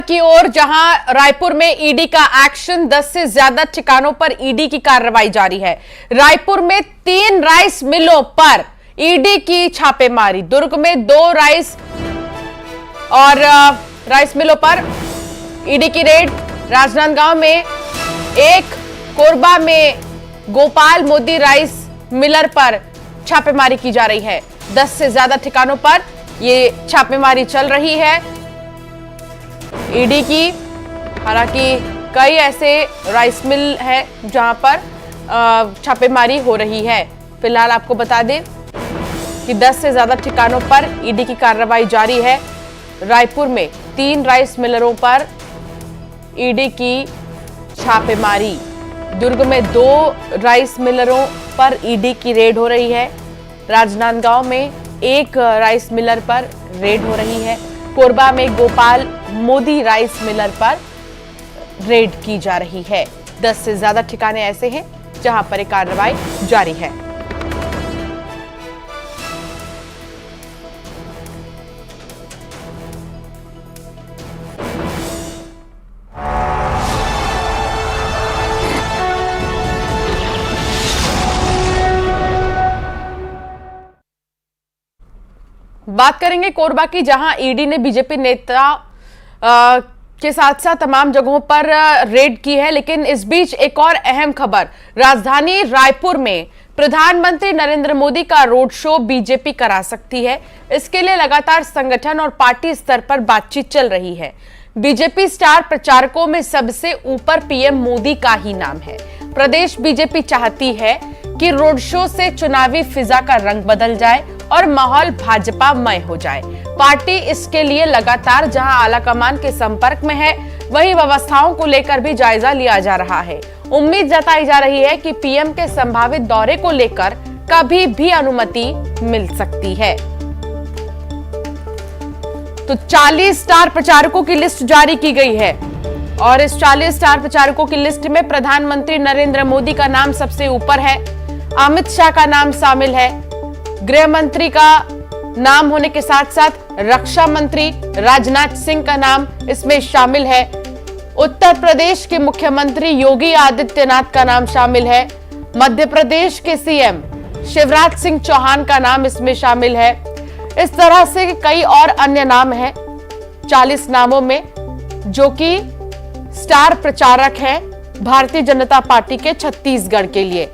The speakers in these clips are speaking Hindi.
की ओर जहां रायपुर में ईडी का एक्शन, 10 से ज्यादा ठिकानों पर ईडी की कार्रवाई जारी है। रायपुर में 3 राइस मिलों पर ईडी की छापेमारी, दुर्ग में 2 राइस मिलों पर ईडी की रेड, राजनांदगांव में 1, कोरबा में गोपाल मोदी राइस मिलर पर छापेमारी की जा रही है। 10 से ज्यादा ठिकानों पर यह छापेमारी चल रही है ईडी की। हालांकि कई ऐसे राइस मिल है जहां पर छापेमारी हो रही है। फिलहाल आपको बता दें कि 10 से ज्यादा ठिकानों पर ईडी की कार्रवाई जारी है। रायपुर में 3 राइस मिलरों पर ईडी की छापेमारी, दुर्ग में 2 राइस मिलरों पर ईडी की रेड हो रही है, राजनांदगांव में 1 राइस मिलर पर रेड हो रही है, कोरबा में गोपाल मोदी राइस मिलर पर रेड की जा रही है। 10 से ज्यादा ठिकाने ऐसे हैं जहां पर कार्रवाई जारी है। बात करेंगे कोरबा की, जहां ईडी ने बीजेपी नेता के साथ साथ तमाम जगहों पर रेड की है। लेकिन इस बीच एक और अहम खबर, राजधानी रायपुर में प्रधानमंत्री नरेंद्र मोदी का रोड शो बीजेपी करा सकती है। इसके लिए लगातार संगठन और पार्टी स्तर पर बातचीत चल रही है। बीजेपी स्टार प्रचारकों में सबसे ऊपर पीएम मोदी का ही नाम है। प्रदेश बीजेपी चाहती है कि रोड शो से चुनावी फिजा का रंग बदल जाए और माहौल भाजपामय हो जाए। पार्टी इसके लिए लगातार जहां आलाकमान के संपर्क में है, वहीं व्यवस्थाओं को लेकर भी जायजा लिया जा रहा है। उम्मीद जताई जा रही है कि पीएम के संभावित दौरे को लेकर कभी भी अनुमति मिल सकती है। तो 40 स्टार प्रचारकों की लिस्ट जारी की गई है और इस 40 स्टार प्रचारकों की लिस्ट में प्रधानमंत्री नरेंद्र मोदी का नाम सबसे ऊपर है, अमित शाह का नाम शामिल है, गृह मंत्री का नाम होने के साथ साथ रक्षा मंत्री राजनाथ सिंह का नाम इसमें शामिल है, उत्तर प्रदेश के मुख्यमंत्री योगी आदित्यनाथ का नाम शामिल है, मध्य प्रदेश के सीएम शिवराज सिंह चौहान का नाम इसमें शामिल है। इस तरह से कई और अन्य नाम हैं 40 नामों में, जो कि स्टार प्रचारक हैं भारतीय जनता पार्टी के छत्तीसगढ़ के लिए।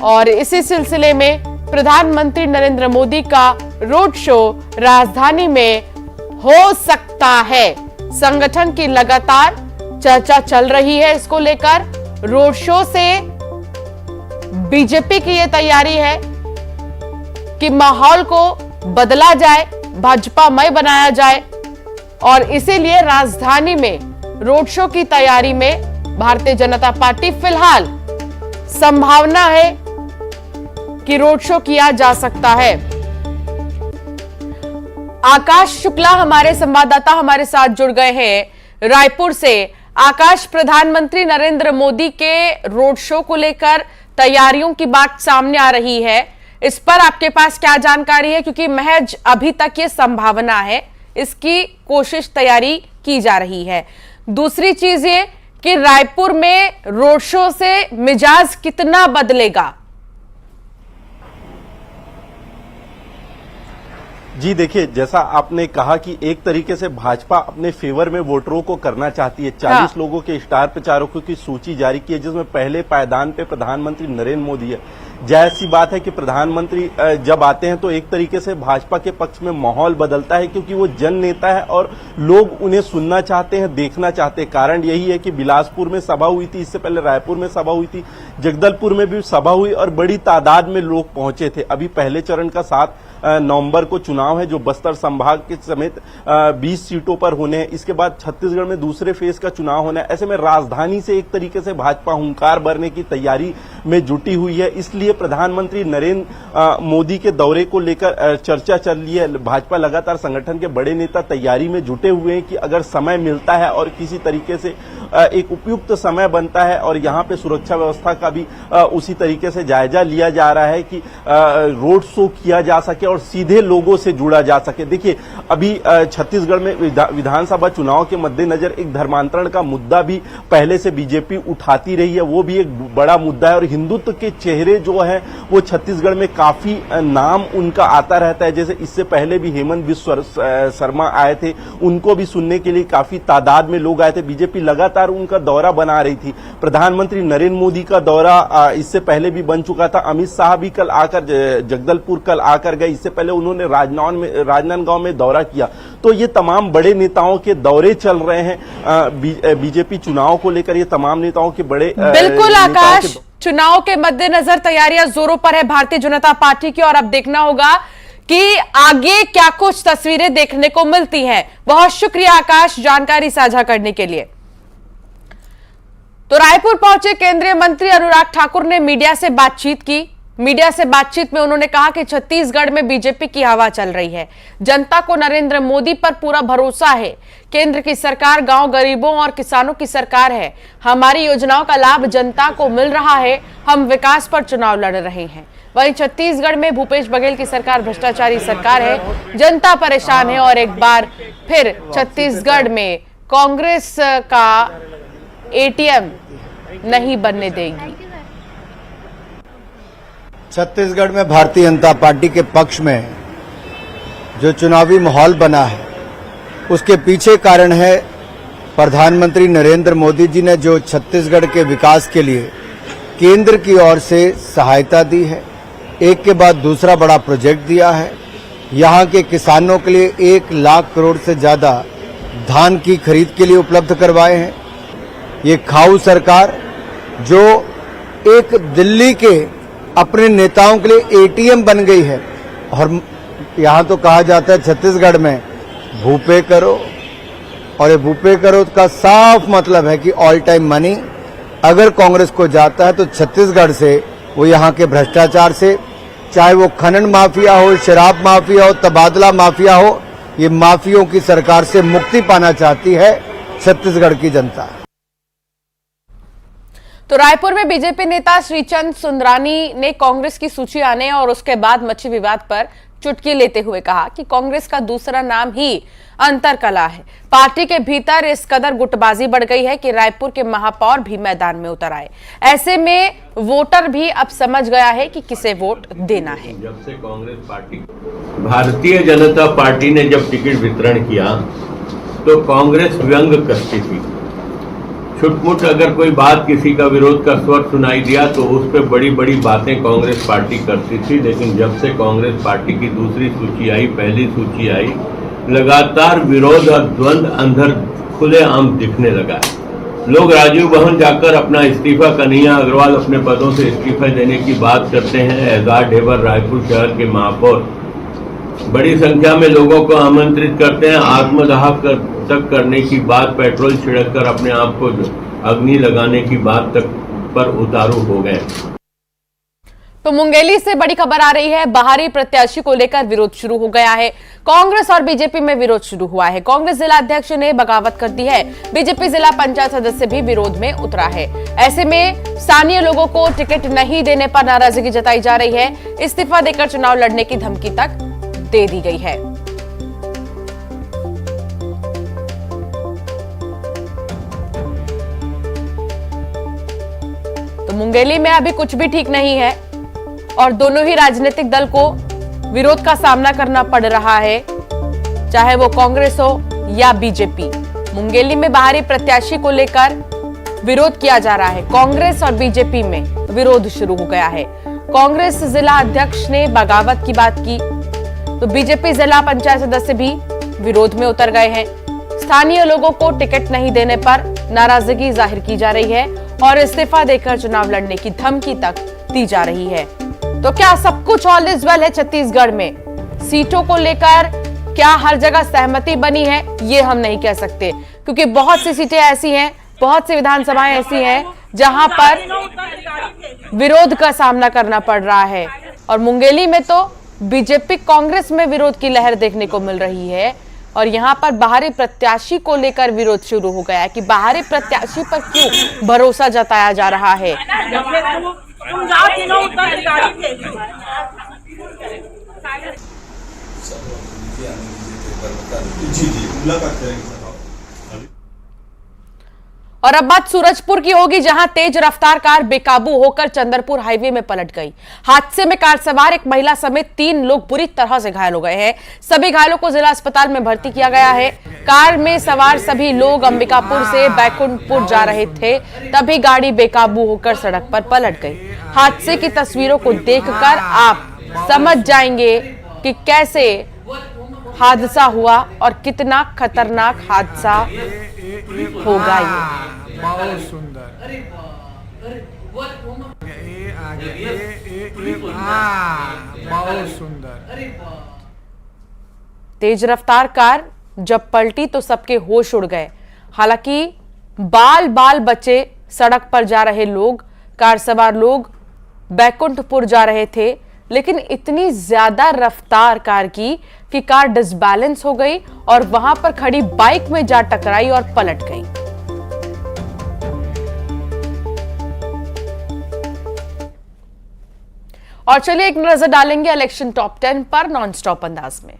और इसी सिलसिले में प्रधानमंत्री नरेंद्र मोदी का रोड शो राजधानी में हो सकता है। संगठन की लगातार चर्चा चल रही है इसको लेकर। रोड शो से बीजेपी की यह तैयारी है कि माहौल को बदला जाए, भाजपामय बनाया जाए, और इसीलिए राजधानी में रोड शो की तैयारी में भारतीय जनता पार्टी फिलहाल संभावना है कि रोड शो किया जा सकता है। आकाश शुक्ला हमारे संवाददाता हमारे साथ जुड़ गए हैं रायपुर से। आकाश, प्रधानमंत्री नरेंद्र मोदी के रोड शो को लेकर तैयारियों की बात सामने आ रही है, इस पर आपके पास क्या जानकारी है? क्योंकि महज अभी तक ये संभावना है, इसकी कोशिश तैयारी की जा रही है। दूसरी चीज ये कि रायपुर में रोड शो से मिजाज कितना बदलेगा? जी देखिए, जैसा आपने कहा कि एक तरीके से भाजपा अपने फेवर में वोटरों को करना चाहती है। 40 लोगों के स्टार प्रचारकों की सूची जारी की है, जिसमें पहले पायदान पे प्रधानमंत्री नरेंद्र मोदी है। जाहिर सी बात है कि प्रधानमंत्री जब आते हैं तो एक तरीके से भाजपा के पक्ष में माहौल बदलता है, क्योंकि वो जन नेता है और लोग उन्हें सुनना चाहते हैं, देखना चाहते हैं। कारण यही है कि बिलासपुर में सभा हुई थी, इससे पहले रायपुर में सभा हुई थी, जगदलपुर में भी सभा हुई और बड़ी तादाद में लोग पहुंचे थे। अभी पहले चरण का 7 नवंबर को चुनाव है, जो बस्तर संभाग के समेत 20 सीटों पर होने हैं। इसके बाद छत्तीसगढ़ में दूसरे फेज का चुनाव होना है। ऐसे में राजधानी से एक तरीके से भाजपा हुंकार भरने की तैयारी में जुटी हुई है। इसलिए प्रधानमंत्री नरेंद्र मोदी के दौरे को लेकर चर्चा चल रही है। भाजपा लगातार संगठन के बड़े नेता तैयारी में जुटे हुए हैं कि अगर समय मिलता है और किसी तरीके से एक उपयुक्त समय बनता है और यहाँ पे सुरक्षा व्यवस्था का भी उसी तरीके से जायजा लिया जा रहा है कि रोड शो किया जा सके और सीधे लोगों से जुड़ा जा सके। देखिए, अभी छत्तीसगढ़ में विधानसभा चुनाव के मद्देनजर एक धर्मांतरण का मुद्दा भी पहले से बीजेपी उठाती रही है, वो भी एक बड़ा मुद्दा है और हिंदुत्व के चेहरे जो है वो छत्तीसगढ़ में काफी नाम उनका आता रहता है। जैसे इससे पहले भी हेमंत बिस्व शर्मा आए थे, उनको भी सुनने के लिए काफी तादाद में लोग आए थे। बीजेपी लगातार उनका दौरा बना रही थी। प्रधानमंत्री नरेंद्र मोदी का दौरा इससे पहले भी बन चुका था। अमित शाह भी कल आकर जगदलपुर कल आकर गए, इससे पहले उन्होंने राजनांदगांव में दौरा किया। तो ये तमाम बड़े नेताओं के दौरे चल रहे हैं बीजेपी चुनाव को लेकर। ये तमाम नेताओं के बड़े बिल्कुल आकाश, चुनाव के मद्देनजर तैयारियां जोरों पर है भारतीय जनता पार्टी की और अब देखना होगा कि आगे क्या कुछ तस्वीरें देखने को मिलती हैं। बहुत शुक्रिया आकाश जानकारी साझा करने के लिए। तो रायपुर पहुंचे केंद्रीय मंत्री अनुराग ठाकुर ने मीडिया से बातचीत की। मीडिया से बातचीत में उन्होंने कहा कि छत्तीसगढ़ में बीजेपी की हवा चल रही है, जनता को नरेंद्र मोदी पर पूरा भरोसा है। केंद्र की सरकार गांव गरीबों और किसानों की सरकार है। हमारी योजनाओं का लाभ जनता को मिल रहा है। हम विकास पर चुनाव लड़ रहे हैं। वहीं छत्तीसगढ़ में भूपेश बघेल की सरकार भ्रष्टाचारी सरकार है, जनता परेशान है और एक बार फिर छत्तीसगढ़ में कांग्रेस का एटीएम नहीं बनने देगी। छत्तीसगढ़ में भारतीय जनता पार्टी के पक्ष में जो चुनावी माहौल बना है उसके पीछे कारण है प्रधानमंत्री नरेंद्र मोदी जी ने जो छत्तीसगढ़ के विकास के लिए केंद्र की ओर से सहायता दी है। एक के बाद दूसरा बड़ा प्रोजेक्ट दिया है। यहाँ के किसानों के लिए 1 लाख करोड़ से ज्यादा धान की खरीद के लिए उपलब्ध करवाए हैं। ये खाऊ सरकार जो एक दिल्ली के अपने नेताओं के लिए एटीएम बन गई है और यहाँ तो कहा जाता है छत्तीसगढ़ में भूपे करो, और ये भूपे करो का साफ मतलब है कि ऑल टाइम मनी अगर कांग्रेस को जाता है तो छत्तीसगढ़ से, वो यहाँ के भ्रष्टाचार से, चाहे वो खनन माफिया हो, शराब माफिया हो, तबादला माफिया हो, ये माफियों की सरकार से मुक्ति पाना चाहती है छत्तीसगढ़ की जनता। तो रायपुर में बीजेपी नेता श्रीचंद सुंदरानी ने कांग्रेस की सूची आने और उसके बाद मच्छी विवाद पर चुटकी लेते हुए कहा कि कांग्रेस का दूसरा नाम ही अंतरकला है। पार्टी के भीतर इस कदर गुटबाजी बढ़ गई है कि रायपुर के महापौर भी मैदान में उतर आए। ऐसे में वोटर भी अब समझ गया है कि किसे वोट देना है। जब से कांग्रेस पार्टी, भारतीय जनता पार्टी ने जब टिकट वितरण किया तो कांग्रेस व्यंग करती थी। छुटमुट अगर कोई बात, किसी का विरोध का स्वर सुनाई दिया तो उस पर बड़ी बड़ी बातें कांग्रेस पार्टी करती थी। लेकिन जब से कांग्रेस पार्टी की दूसरी सूची आई, पहली सूची आई, लगातार विरोध और द्वंद अंदर खुलेआम दिखने लगा है। लोग राजीव भवन जाकर अपना इस्तीफा, कन्हैया अग्रवाल अपने पदों से इस्तीफा देने की बात करते हैं। एजाज ढेबर रायपुर शहर के महापौर बड़ी संख्या में लोगों को आमंत्रित करते हैं। आत्मदाह तक करने की बात, पेट्रोल छिड़क कर अपने आप को अग्नि लगाने की बात तक पर उतारू हो गए। तो मुंगेली से बड़ी खबर आ रही है। बाहरी प्रत्याशी को लेकर विरोध शुरू हो गया है। कांग्रेस और बीजेपी में विरोध शुरू हुआ है। कांग्रेस जिला अध्यक्ष ने बगावत कर दी है। बीजेपी जिला पंचायत सदस्य भी विरोध में उतरा है। ऐसे में स्थानीय लोगों को टिकट नहीं देने पर नाराजगी जताई जा रही है। इस्तीफा देकर चुनाव लड़ने की धमकी तक दे दी गई है। तो मुंगेली में अभी कुछ भी ठीक नहीं है और दोनों ही राजनीतिक दल को विरोध का सामना करना पड़ रहा है, चाहे वो कांग्रेस हो या बीजेपी। मुंगेली में बाहरी प्रत्याशी को लेकर विरोध किया जा रहा है। कांग्रेस और बीजेपी में विरोध शुरू हो गया है। कांग्रेस जिला अध्यक्ष ने बगावत की बात की तो बीजेपी जिला पंचायत सदस्य भी विरोध में उतर गए हैं। स्थानीय लोगों को टिकट नहीं देने पर नाराजगी जाहिर की जा रही है और इस्तीफा देकर चुनाव लड़ने की धमकी तक दी जा रही है। तो क्या सब कुछ ऑल इज वेल है छत्तीसगढ़ में? सीटों को लेकर क्या हर जगह सहमति बनी है? ये हम नहीं कह सकते, क्योंकि बहुत सी सीटें ऐसी हैं, बहुत सी विधानसभाएं ऐसी हैं जहां पर विरोध का सामना करना पड़ रहा है। और मुंगेली में तो बीजेपी कांग्रेस में विरोध की लहर देखने को मिल रही है। और यहां पर बाहरी प्रत्याशी को लेकर विरोध शुरू हो गया है कि बाहरी प्रत्याशी पर क्यों भरोसा जताया जा रहा है। और अब बात सूरजपुर की होगी, जहां तेज रफ्तार कार बेकाबू होकर चंदरपुर हाईवे में पलट गई। हादसे में कार सवार एक महिला समेत 3 लोग बुरी तरह से घायल हो गए हैं। सभी घायलों को जिला अस्पताल में भर्ती किया गया है। कार में सवार सभी लोग अंबिकापुर से बैकुंठपुर जा रहे थे, तभी गाड़ी बेकाबू होकर सड़क पर पलट गई। हादसे की तस्वीरों को देखकर आप समझ जाएंगे कि कैसे हादसा हुआ और कितना खतरनाक हादसा होगा ये। बहुत सुंदर। बहुत सुंदर। तेज रफ्तार कार जब पलटी तो सबके होश उड़ गए। हालांकि बाल बाल बचे सड़क पर जा रहे लोग, कार सवार लोग बैकुंठपुर जा रहे थे, लेकिन इतनी ज्यादा रफ्तार कार की कि कार डिसबैलेंस हो गई और वहां पर खड़ी बाइक में जा टकराई और पलट गई। और चलिए एक नजर डालेंगे इलेक्शन टॉप 10 पर नॉन स्टॉप अंदाज में।